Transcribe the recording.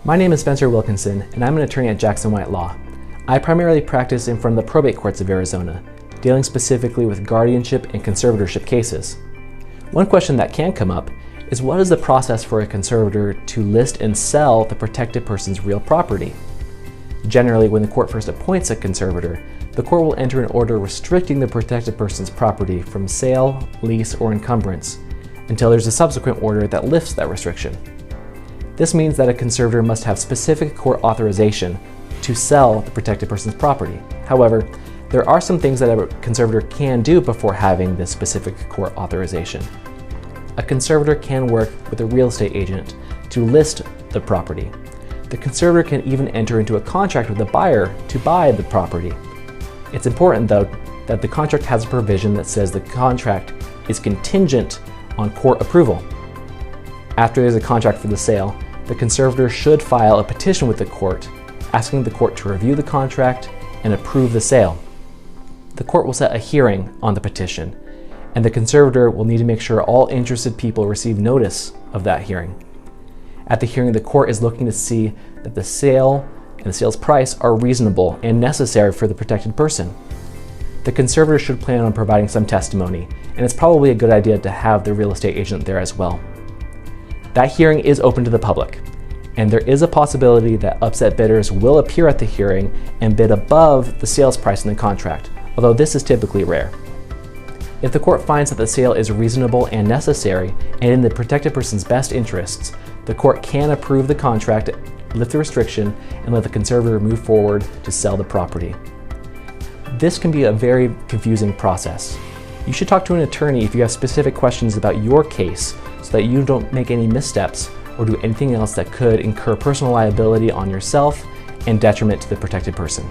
My name is Spencer Wilkinson, and I'm an attorney at Jackson White Law. I primarily practice in front of the probate courts of Arizona, dealing specifically with guardianship and conservatorship cases. One question that can come up is, what is the process for a conservator to list and sell the protected person's real property? Generally, when the court first appoints a conservator, the court will enter an order restricting the protected person's property from sale, lease, or encumbrance until there's a subsequent order that lifts that restriction. This means that a conservator must have specific court authorization to sell the protected person's property. However, there are some things that a conservator can do before having this specific court authorization. A conservator can work with a real estate agent to list the property. The conservator can even enter into a contract with the buyer to buy the property. It's important, though, that the contract has a provision that says the contract is contingent on court approval. After there's a contract for the sale, the conservator should file a petition with the court, asking the court to review the contract and approve the sale. The court will set a hearing on the petition, and the conservator will need to make sure all interested people receive notice of that hearing. At the hearing, the court is looking to see that the sale and the sales price are reasonable and necessary for the protected person. The conservator should plan on providing some testimony, and it's probably a good idea to have the real estate agent there as well. That hearing is open to the public, and there is a possibility that upset bidders will appear at the hearing and bid above the sales price in the contract, although this is typically rare. If the court finds that the sale is reasonable and necessary and in the protected person's best interests, the court can approve the contract, lift the restriction, and let the conservator move forward to sell the property. This can be a very confusing process. You should talk to an attorney if you have specific questions about your case so that you don't make any missteps or do anything else that could incur personal liability on yourself and detriment to the protected person.